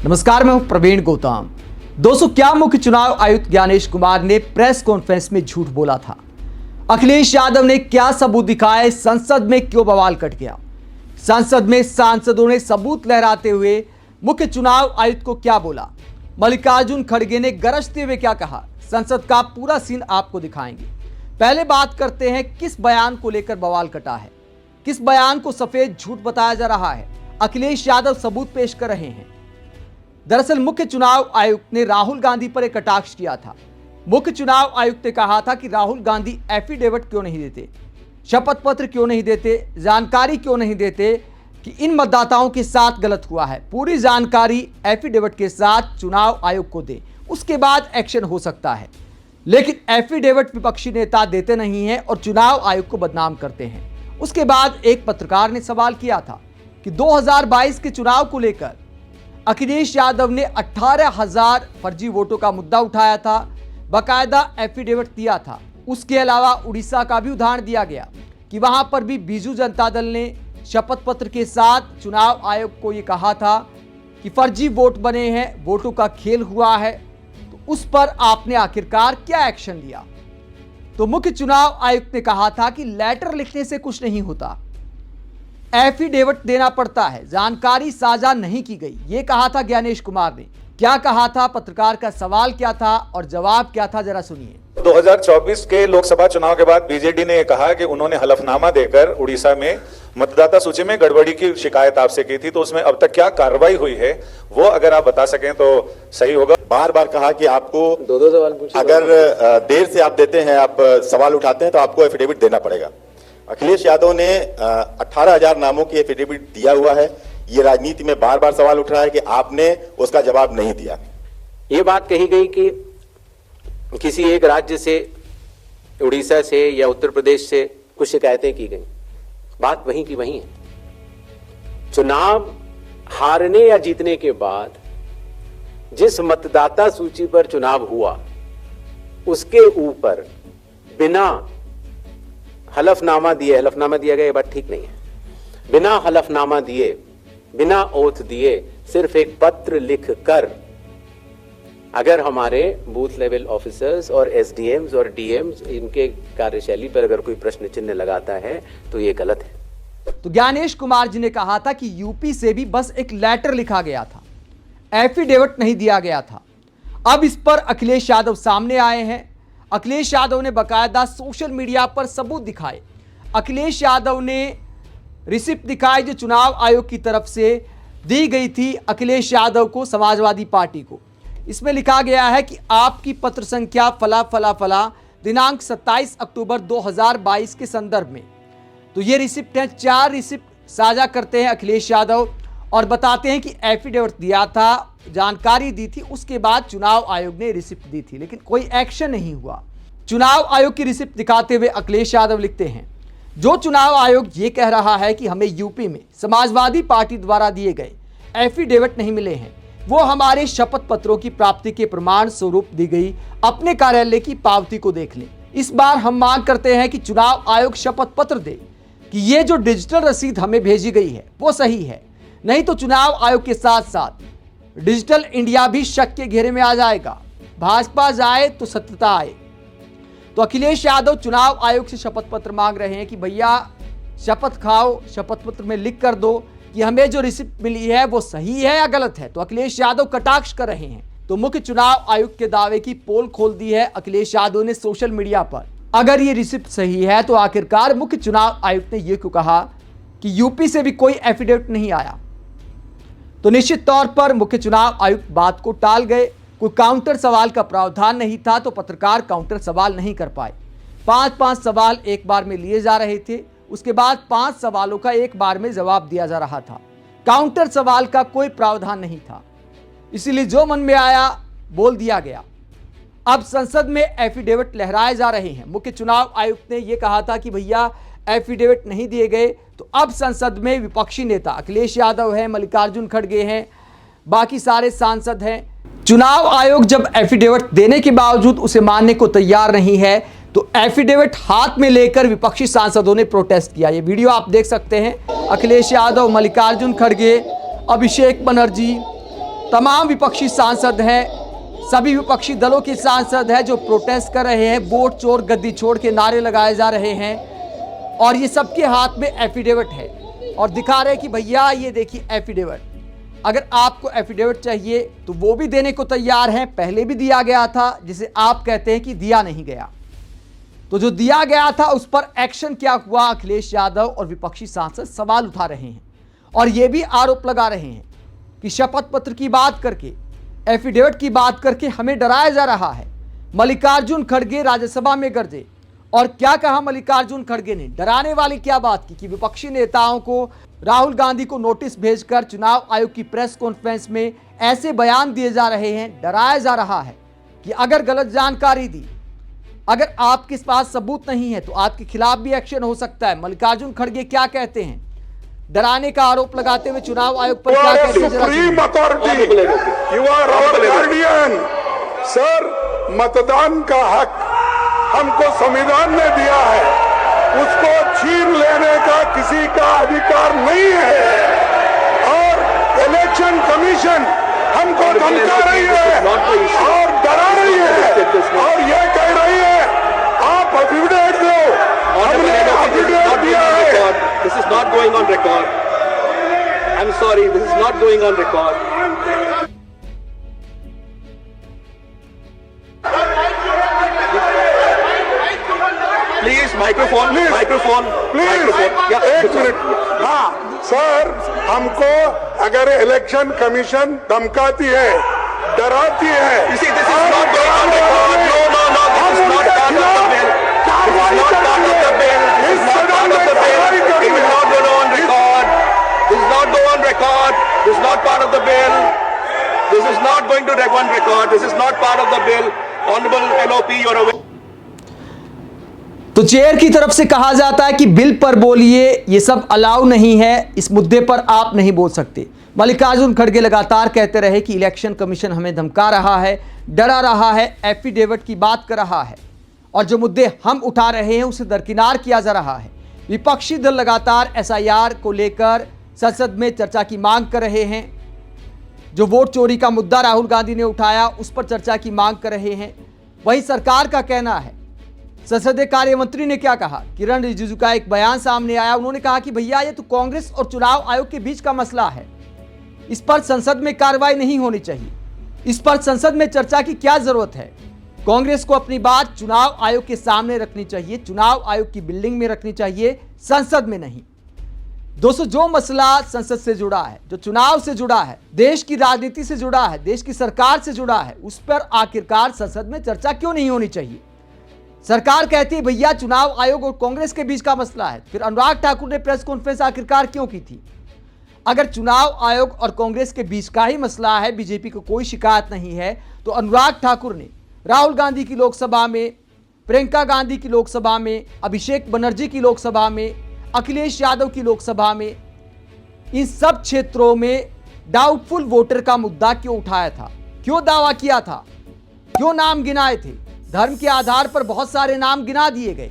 नमस्कार, मैं हूं प्रवीण गौतम। दोस्तों, क्या मुख्य चुनाव आयुक्त ज्ञानेश कुमार ने प्रेस कॉन्फ्रेंस में झूठ बोला था? अखिलेश यादव ने क्या सबूत दिखाए? संसद में क्यों बवाल कट गया? संसद में सांसदों ने सबूत लहराते हुए मुख्य चुनाव आयुक्त को क्या बोला? मल्लिकार्जुन खड़गे ने गरजते हुए क्या कहा? संसद का पूरा सीन आपको दिखाएंगे। पहले बात करते हैं किस बयान को लेकर बवाल कटा है, किस बयान को सफेद झूठ बताया जा रहा है। अखिलेश यादव सबूत पेश कर रहे हैं। दरअसल मुख्य चुनाव आयुक्त ने राहुल गांधी पर एक कटाक्ष किया था। मुख्य चुनाव आयुक्त ने कहा था कि राहुल गांधी एफिडेविट क्यों नहीं देते, शपथ पत्र क्यों नहीं देते, जानकारी क्यों नहीं देते कि इन मतदाताओं के साथ गलत हुआ है। पूरी जानकारी एफिडेविट के साथ चुनाव आयोग को दे, उसके बाद एक्शन हो सकता है। लेकिन एफिडेविट विपक्षी नेता देते नहीं हैं और चुनाव आयोग को बदनाम करते हैं। उसके बाद एक पत्रकार ने सवाल किया था कि 2022 के चुनाव को लेकर अखिलेश यादव ने 18,000 फर्जी वोटों का मुद्दा उठाया था, बाकायदा एफिडेविट दिया था। उसके अलावा उड़ीसा का भी उदाहरण दिया गया कि वहां पर भी बीजू जनता दल ने शपथ पत्र के साथ चुनाव आयोग को यह कहा था कि फर्जी वोट बने हैं, वोटों का खेल हुआ है। तो उस पर आपने आखिरकार क्या एक्शन लिया? तो मुख्य चुनाव आयुक्त ने कहा था कि लेटर लिखने से कुछ नहीं होता, एफिडेविट देना पड़ता है, जानकारी साझा नहीं की गई, ये कहा था ज्ञानेश कुमार ने। क्या कहा था, पत्रकार का सवाल क्या था और जवाब क्या था, जरा सुनिए। 2024 के लोकसभा चुनाव के बाद बीजेडी ने कहा कि उन्होंने हलफनामा देकर उड़ीसा में मतदाता सूची में गड़बड़ी की शिकायत आपसे की थी, तो उसमें अब तक क्या कार्रवाई हुई है, वो अगर आप बता सकें तो सही होगा। बार बार कहा कि आपको दो सवाल पूछे, अगर देर से आप देते हैं, आप सवाल उठाते हैं तो आपको एफिडेविट देना पड़ेगा। अखिलेश यादव ने 18,000 नामों की एफिडेविट दिया हुआ है। ये राजनीति में बार बार सवाल उठ रहा है कि आपने उसका जवाब नहीं दिया। ये बात कही गई कि किसी एक राज्य से, उड़ीसा से या उत्तर प्रदेश से कुछ शिकायतें की गई। बात वहीं की वहीं है। चुनाव हारने या जीतने के बाद जिस मतदाता सूची पर चुनाव हुआ उसके ऊपर बिना हलफनामा दिया गया, ये बात ठीक नहीं है। बिना हलफनामा दिए, बिना ओथ दिए, सिर्फ एक पत्र लिखकर अगर हमारे बूथ लेवल ऑफिसर्स और एसडीएम्स और डीएम्स इनके कार्यशैली पर अगर कोई प्रश्न चिन्ह लगाता है तो ये गलत है। तो ज्ञानेश कुमार जी ने कहा था कि यूपी से भी बस एक लेटर लिखा गया था, एफिडेविट नहीं दिया गया था। अब इस पर अखिलेश यादव सामने आए हैं। अखिलेश यादव ने बाकायदा सोशल मीडिया पर सबूत दिखाए। अखिलेश यादव ने रिसिप्ट दिखाई जो चुनाव आयोग की तरफ से दी गई थी अखिलेश यादव को, समाजवादी पार्टी को। इसमें लिखा गया है कि आपकी पत्र संख्या फला फला फला दिनांक 27 अक्टूबर 2022 के संदर्भ में। तो ये रिसिप्ट है। 4 रिसिप्ट साझा करते हैं अखिलेश यादव और बताते हैं कि एफिडेविट दिया था, जानकारी दी थी, उसके बाद चुनाव आयोग ने रिसिप्ट दी थी, लेकिन कोई एक्शन नहीं हुआ। चुनाव आयोग की रिसिप्ट दिखाते हुए अखिलेश यादव लिखते हैं, जो चुनाव आयोग ये कह रहा है कि हमें यूपी में समाजवादी पार्टी द्वारा दिए गए एफिडेविट नहीं मिले हैं, वो हमारे शपथ पत्रों की प्राप्ति के प्रमाण स्वरूप दी गई अपने कार्यालय की पावती को देख लें। इस बार हम मांग करते हैं कि चुनाव आयोग शपथ पत्र दे कि ये जो डिजिटल रसीद हमें भेजी गई है वो सही है, नहीं तो चुनाव आयोग के साथ साथ डिजिटल इंडिया भी शक के घेरे में आ जाएगा। भाजपा जाए तो सत्यता आए। तो अखिलेश यादव चुनाव आयोग से शपथ पत्र मांग रहे हैं कि भैया शपथ खाओ, शपथ पत्र में लिख कर दो कि हमें जो रिसिप्ट मिली है वो सही है या गलत है। तो अखिलेश यादव कटाक्ष कर रहे हैं। तो मुख्य चुनाव आयुक्त के दावे की पोल खोल दी है अखिलेश यादव ने सोशल मीडिया पर। अगर ये रिसिप्ट सही है तो आखिरकार मुख्य चुनाव आयुक्त ने यह क्यों कहा कि यूपी से भी कोई एफिडेविट नहीं आया? तो निश्चित तौर पर मुख्य चुनाव आयुक्त बात को टाल गए। कोई काउंटर सवाल का प्रावधान नहीं था तो पत्रकार काउंटर सवाल नहीं कर पाए। 5-5 सवाल एक बार में लिए जा रहे थे, उसके बाद 5 सवालों का एक बार में जवाब दिया जा रहा था। काउंटर सवाल का कोई प्रावधान नहीं था, इसीलिए जो मन में आया बोल दिया गया। अब संसद में एफिडेविट लहराए जा रहे हैं। मुख्य चुनाव आयुक्त ने यह कहा था कि भैया एफिडेविट नहीं दिए गए, तो अब संसद में विपक्षी नेता अखिलेश यादव हैं, मल्लिकार्जुन खड़गे हैं, बाकी सारे सांसद हैं। चुनाव आयोग जब एफिडेविट देने के बावजूद उसे मानने को तैयार नहीं है तो एफिडेविट हाथ में लेकर विपक्षी सांसदों ने प्रोटेस्ट किया। ये वीडियो आप देख सकते हैं। अखिलेश यादव, मल्लिकार्जुन खड़गे, अभिषेक बनर्जी, तमाम विपक्षी सांसद हैं, सभी विपक्षी दलों के सांसद हैं जो प्रोटेस्ट कर रहे हैं, वोट चोर गद्दी छोड़ के नारे लगाए जा रहे हैं और ये सबके हाथ में एफिडेविट है और दिखा रहे हैं कि भैया ये देखिए एफिडेविट। अगर आपको एफिडेविट चाहिए तो वो भी देने को तैयार हैं, पहले भी दिया गया था जिसे आप कहते हैं कि दिया नहीं गया। तो जो दिया गया था उस पर एक्शन क्या हुआ, अखिलेश यादव और विपक्षी सांसद सवाल उठा रहे हैं और ये भी आरोप लगा रहे हैं कि शपथ पत्र की बात करके, एफिडेविट की बात करके हमें डराया जा रहा है। मल्लिकार्जुन खड़गे राज्यसभा में गरजे और क्या कहा मल्लिकार्जुन खड़गे ने, डराने वाली क्या बात की कि विपक्षी नेताओं को, राहुल गांधी को नोटिस भेजकर चुनाव आयोग की प्रेस कॉन्फ्रेंस में ऐसे बयान दिए जा रहे हैं, डराया जा रहा है कि अगर गलत जानकारी दी, अगर आपके पास सबूत नहीं है तो आपके खिलाफ भी एक्शन हो सकता है। मल्लिकार्जुन खड़गे क्या कहते हैं, डराने का आरोप लगाते हुए चुनाव आयोग पर क्या कहते हैं? Supreme authority, you are our guardian. Sir, मतदान का हक हमको संविधान ने दिया है, उसको छीन लेने का किसी का अधिकार नहीं है और इलेक्शन कमीशन हमको धमका रही है और डरा रही है और ये कह रही है आप एफिडेविट दो, हमने एफिडेविट दिया है। This is not going on record. I'm sorry, this is not going on record. Please, microphone, Please. microphone, please microphone. एक मिनट। हाँ सर, हमको अगर इलेक्शन कमीशन धमकाती है, डराती है, You see, this is not going on record. No, no, no, this is not part of the bill. This is not part of the bill. This is not part of the bill. It will not go on record. This is not go on record. This is not part of the bill. This is not going to go on record. This is not part of the bill. Honorable LOP, you're aware. तो chair की तरफ से कहा जाता है कि bill पर बोलिए, ये सब अलाउ नहीं है, इस मुद्दे पर आप नहीं बोल सकते। मल्लिकार्जुन खड़गे लगातार कहते रहे कि इलेक्शन कमीशन हमें धमका रहा है, डरा रहा है, एफिडेविट की बात कर रहा है और जो मुद्दे हम उठा रहे हैं उसे दरकिनार किया जा रहा है। विपक्षी दल लगातार एसआईआर को लेकर संसद में चर्चा की मांग कर रहे हैं। जो वोट चोरी का मुद्दा राहुल गांधी ने उठाया उस पर चर्चा की मांग कर रहे हैं। वहीं सरकार का कहना है, संसदीय कार्य मंत्री ने क्या कहा, किरण रिजिजू का एक बयान सामने आया। उन्होंने कहा कि भैया ये तो कांग्रेस और चुनाव आयोग के बीच का मसला है, इस पर संसद में कार्रवाई नहीं होनी चाहिए, इस पर संसद में चर्चा की क्या जरूरत है। कांग्रेस को अपनी बात चुनाव आयोग के सामने रखनी चाहिए, चुनाव आयोग की बिल्डिंग में रखनी चाहिए, संसद में नहीं। दोस्तों, जो मसला संसद से जुड़ा है, जो चुनाव से जुड़ा है, देश की राजनीति से जुड़ा है, देश की सरकार से जुड़ा है, उस पर आखिरकार संसद में चर्चा क्यों नहीं होनी चाहिए। सरकार कहती है भैया चुनाव आयोग और कांग्रेस के बीच का मसला है, फिर अनुराग ठाकुर ने प्रेस कॉन्फ्रेंस आखिरकार क्यों की थी। अगर चुनाव आयोग और कांग्रेस के बीच का ही मसला है, बीजेपी को कोई शिकायत नहीं है, तो अनुराग ठाकुर ने राहुल गांधी की लोकसभा में, प्रियंका गांधी की लोकसभा में, अभिषेक बनर्जी की लोकसभा में, अखिलेश यादव की लोकसभा में, इन सब क्षेत्रों में डाउटफुल वोटर का मुद्दा क्यों उठाया था, क्यों दावा किया था, क्यों नाम गिनाए थे। धर्म के आधार पर बहुत सारे नाम गिना दिए गए।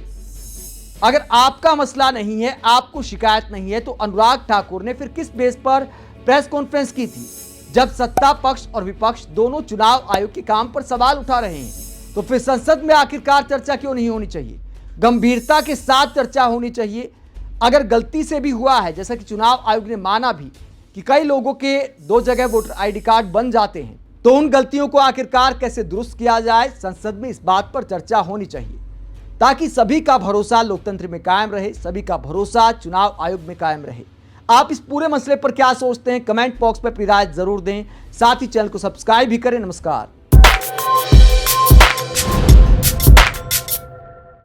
अगर आपका मसला नहीं है, आपको शिकायत नहीं है, तो अनुराग ठाकुर ने फिर किस बेस पर प्रेस कॉन्फ्रेंस की थी, जब सत्ता पक्ष और विपक्ष दोनों चुनाव आयोग के काम पर सवाल उठा रहे हैं। तो फिर संसद में आखिरकार चर्चा क्यों नहीं होनी चाहिए, गंभीरता के साथ चर्चा होनी चाहिए। अगर गलती से भी हुआ है, जैसा कि चुनाव आयोग ने माना भी कि कई लोगों के 2 जगह वोटर आईडी कार्ड बन जाते हैं, तो उन गलतियों को आखिरकार कैसे दुरुस्त किया जाए, संसद में इस बात पर चर्चा होनी चाहिए, ताकि सभी का भरोसा लोकतंत्र में कायम रहे, सभी का भरोसा चुनाव आयोग में कायम रहे। आप इस पूरे मसले पर क्या सोचते हैं, कमेंट बॉक्स पर अपनी राय जरूर दें। साथ ही चैनल को सब्सक्राइब भी करें। नमस्कार।